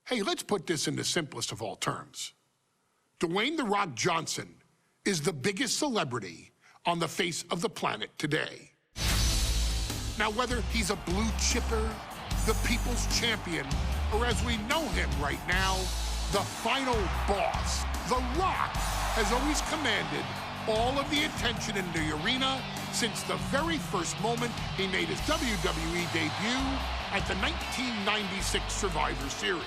Hey, let's put this in the simplest of all terms. Dwayne "The Rock" Johnson is the biggest celebrity on the face of the planet today. Now, whether he's a blue chipper, the people's champion, or as we know him right now, the final boss, The Rock has always commanded all of the attention in the arena since the very first moment he made his WWE debut at the 1996 Survivor Series.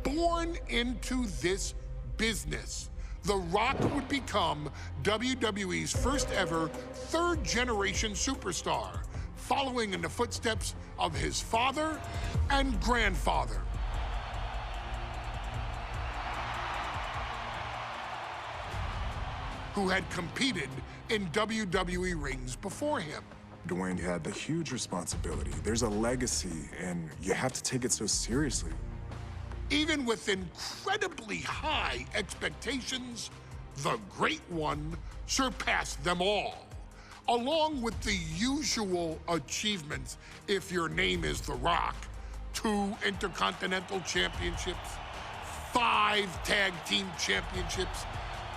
Born into this business, The Rock would become WWE's first ever third-generation superstar, following in the footsteps of his father and grandfather. Who had competed in WWE rings before him. Dwayne had the huge responsibility. There's a legacy, and you have to take it so seriously. Even with incredibly high expectations, the Great One surpassed them all, along with the usual achievements if your name is The Rock: 2 Intercontinental Championships, 5 Tag Team Championships,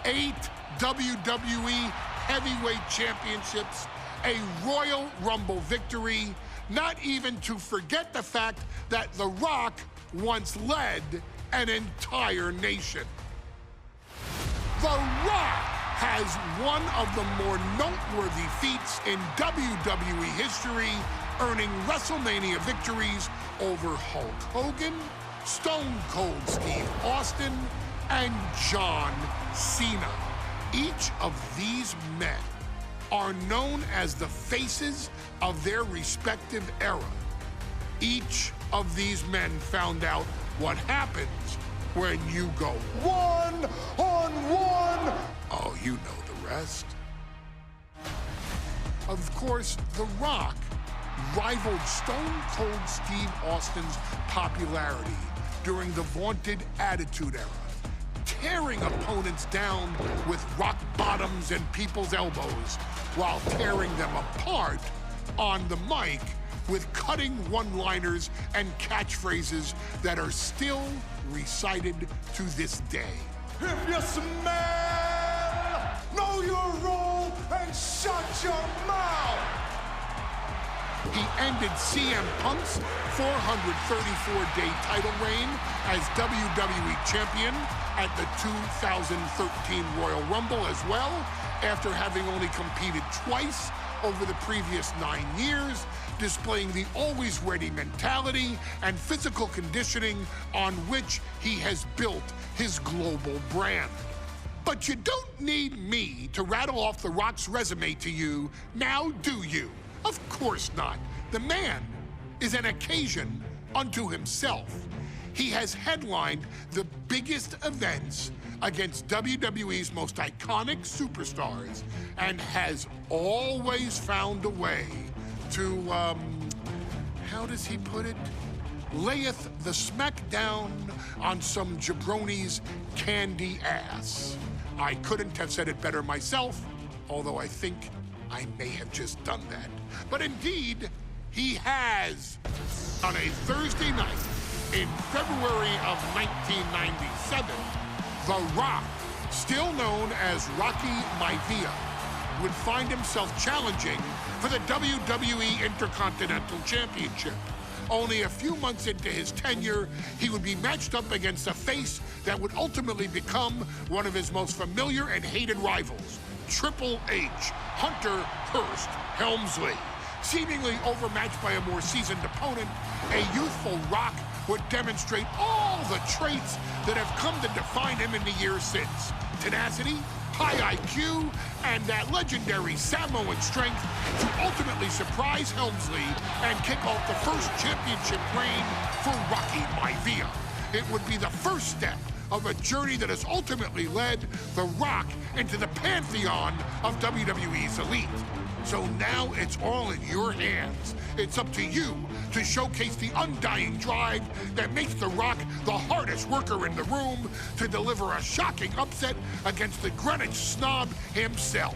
8 WWE Heavyweight Championships, a Royal Rumble victory, not even to forget the fact that The Rock once led an entire nation. The Rock has one of the more noteworthy feats in WWE history, earning WrestleMania victories over Hulk Hogan, Stone Cold Steve Austin, and John Cena. Each of these men are known as the faces of their respective era. Each of these men found out what happens when you go one-on-one. Oh, you know the rest. Of course, The Rock rivaled Stone Cold Steve Austin's popularity during the vaunted Attitude Era, tearing opponents down with rock bottoms and people's elbows while tearing them apart on the mic with cutting one-liners and catchphrases that are still recited to this day. If you smell, know your role and shut your mouth. He ended CM Punk's 434-day title reign as WWE Champion at the 2013 Royal Rumble as well, after having only competed twice over the previous 9 years, displaying the always-ready mentality and physical conditioning on which he has built his global brand. But you don't need me to rattle off The Rock's resume to you, now do you? Of course not. The man is an occasion unto himself. He has headlined the biggest events against WWE's most iconic superstars and has always found a way to, how does he put it? Layeth the smackdown on some jabroni's candy ass. I couldn't have said it better myself, although I think I may have just done that. But indeed, he has. On a Thursday night in February of 1997, The Rock, still known as Rocky Maivia, would find himself challenging for the WWE Intercontinental Championship. Only a few months into his tenure, he would be matched up against a face that would ultimately become one of his most familiar and hated rivals, Triple H, Hunter Hearst Helmsley. Seemingly overmatched by a more seasoned opponent, a youthful Rock would demonstrate all the traits that have come to define him in the years since. Tenacity, high IQ, and that legendary Samoan strength to ultimately surprise Helmsley and kick off the first championship reign for Rocky Maivia. It would be the first step of a journey that has ultimately led The Rock into the pantheon of WWE's elite. So now it's all in your hands. It's up to you to showcase the undying drive that makes The Rock the hardest worker in the room to deliver a shocking upset against the Greenwich snob himself.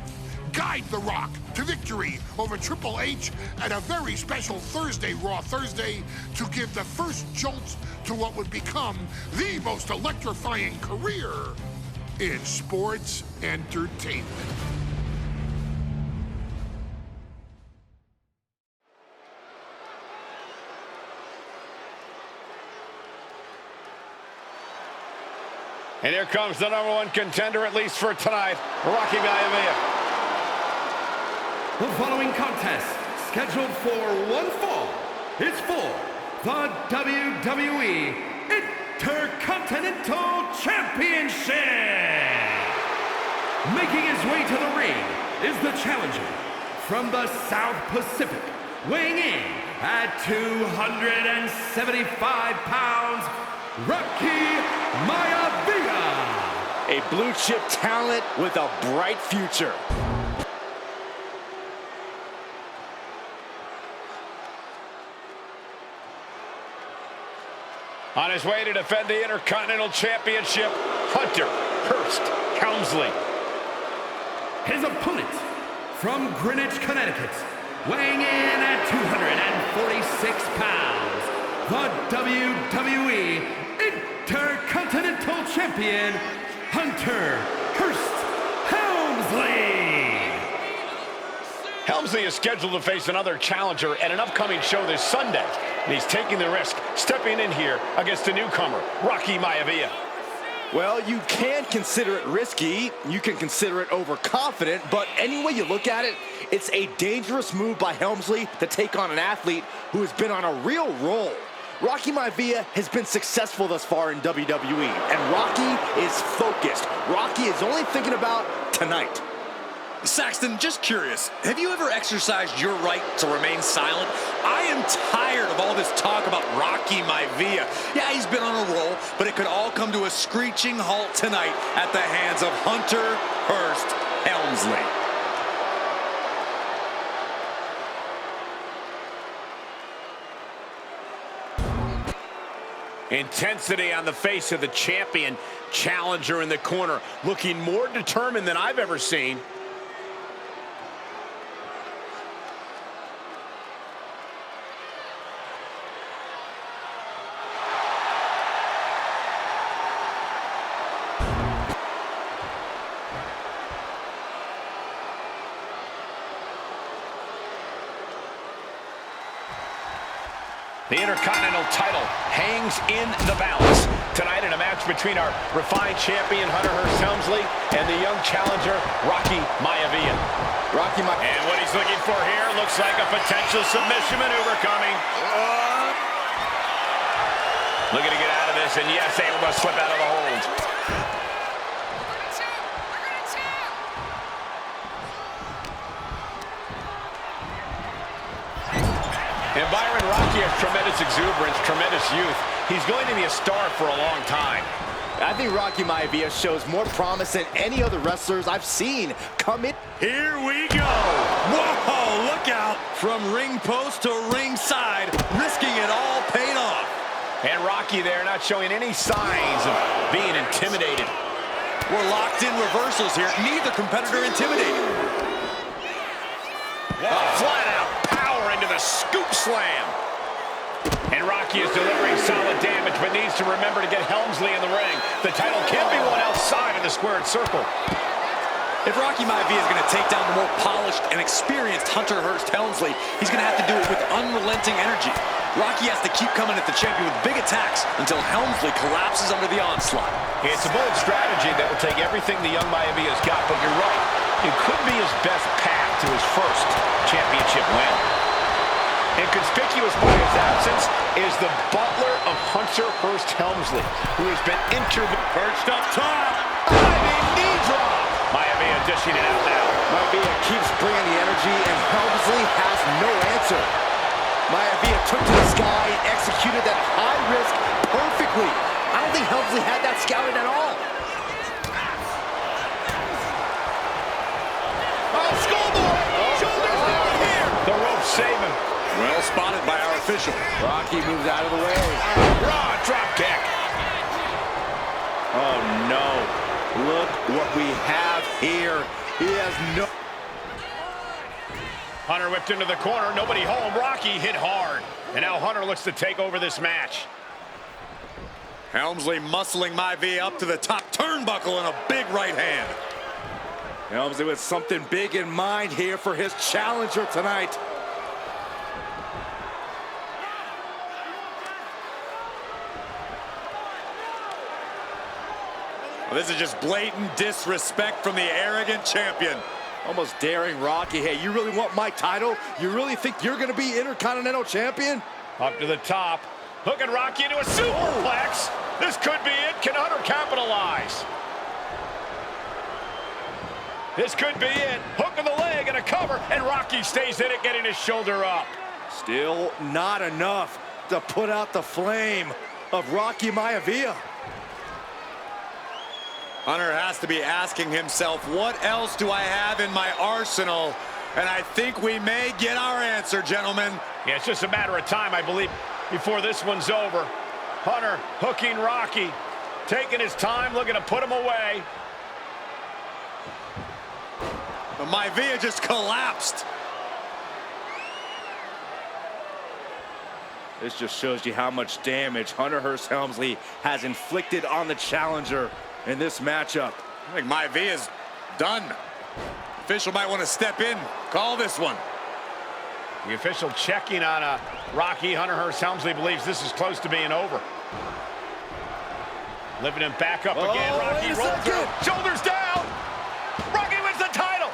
guide The Rock to victory over Triple H at a very special Thursday, Raw Thursday, to give the first jolt to what would become the most electrifying career in sports entertainment. And here comes the #1 contender, at least for tonight, Rocky Maivia. The following contest, scheduled for one fall, is for the WWE Intercontinental Championship. Making his way to the ring is the challenger from the South Pacific, weighing in at 275 pounds, Rocky Maivia. A blue chip talent with a bright future. On his way to defend the Intercontinental Championship, Hunter Hearst Helmsley. His opponent from Greenwich, Connecticut, weighing in at 246 pounds, the WWE Intercontinental Champion, Hunter Hearst Helmsley. Helmsley is scheduled to face another challenger at an upcoming show this Sunday, and he's taking the risk, stepping in here against the newcomer, Rocky Maivia. Well, you can consider it risky, you can consider it overconfident, but any way you look at it, it's a dangerous move by Helmsley to take on an athlete who has been on a real roll. Rocky Maivia has been successful thus far in WWE, and Rocky is focused. Rocky is only thinking about tonight. Saxton, just curious, have you ever exercised your right to remain silent? I am tired of all this talk about Rocky Maivia. Yeah, he's been on a roll, but it could all come to a screeching halt tonight at the hands of Hunter Hearst Helmsley. Intensity on the face of the champion. Challenger in the corner, looking more determined than I've ever seen. The Intercontinental title hangs in the balance tonight in a match between our refined champion, Hunter Hearst Helmsley, and the young challenger, Rocky Maivia. And what he's looking for here looks like a potential submission maneuver coming. Looking to get out of this, and yes, able to slip out of the hold. And Byron, Rocky has tremendous exuberance, tremendous youth. He's going to be a star for a long time. I think Rocky Maivia shows more promise than any other wrestlers I've seen come in. Here we go. Whoa, look out. From ring post to ringside, risking it all paid off. And Rocky there not showing any signs of being intimidated. We're locked in reversals here. Neither competitor intimidated. Flat out power into the scoop slam. And Rocky is delivering solid damage, but needs to remember to get Helmsley in the ring. The title can be won outside of the squared circle. If Rocky Maivia is going to take down the more polished and experienced Hunter Hearst Helmsley, he's going to have to do it with unrelenting energy. Rocky has to keep coming at the champion with big attacks until Helmsley collapses under the onslaught. It's a bold strategy that will take everything the young Maivia's got, but you're right. It could be his best path to his first championship win. And conspicuous by his absence is the butler of Hunter Hearst Helmsley, who has been perched up top. Diving knee drop. Maivia dishing it out now. Maivia keeps bringing the energy, and Helmsley has no answer. Maivia took to the sky and executed that high risk perfectly. I don't think Helmsley had that scouted at all. Oh, schoolboy! Shoulders down here! The rope saving. Well spotted by our official. Rocky moves out of the way. Raw drop kick. Oh no. Look what we have here. He has no... Hunter whipped into the corner. Nobody home. Rocky hit hard. And now Hunter looks to take over this match. Helmsley muscling Maivia up to the top turnbuckle and a big right hand. Helmsley with something big in mind here for his challenger tonight. Well, this is just blatant disrespect from the arrogant champion. Almost daring Rocky. Hey, you really want my title? You really think you're going to be Intercontinental Champion? Up to the top. Hooking Rocky into a superplex. This could be it. Can Hunter capitalize? This could be it. Hook of the leg and a cover. And Rocky stays in it, getting his shoulder up. Still not enough to put out the flame of Rocky Maivia. Hunter has to be asking himself, what else do I have in my arsenal? And I think we may get our answer, gentlemen. Yeah, it's just a matter of time, I believe, before this one's over. Hunter hooking Rocky, taking his time, looking to put him away. But Maivia just collapsed. This just shows you how much damage Hunter Hearst Helmsley has inflicted on the challenger in this matchup. I think Maivia's done. Official might want to step in, call this one. The official checking on Rocky. Hunter Hearst Helmsley believes this is close to being over. Lifting him back up again. Rocky rolls through. Shoulders down. Rocky wins the title.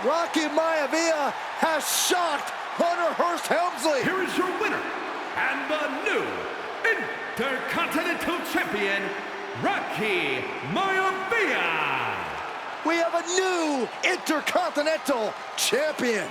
Rocky Maivia has shocked Hunter Hearst Helmsley. Here is your winner and the new Intercontinental Champion, Rocky Maivia. We have a new Intercontinental Champion.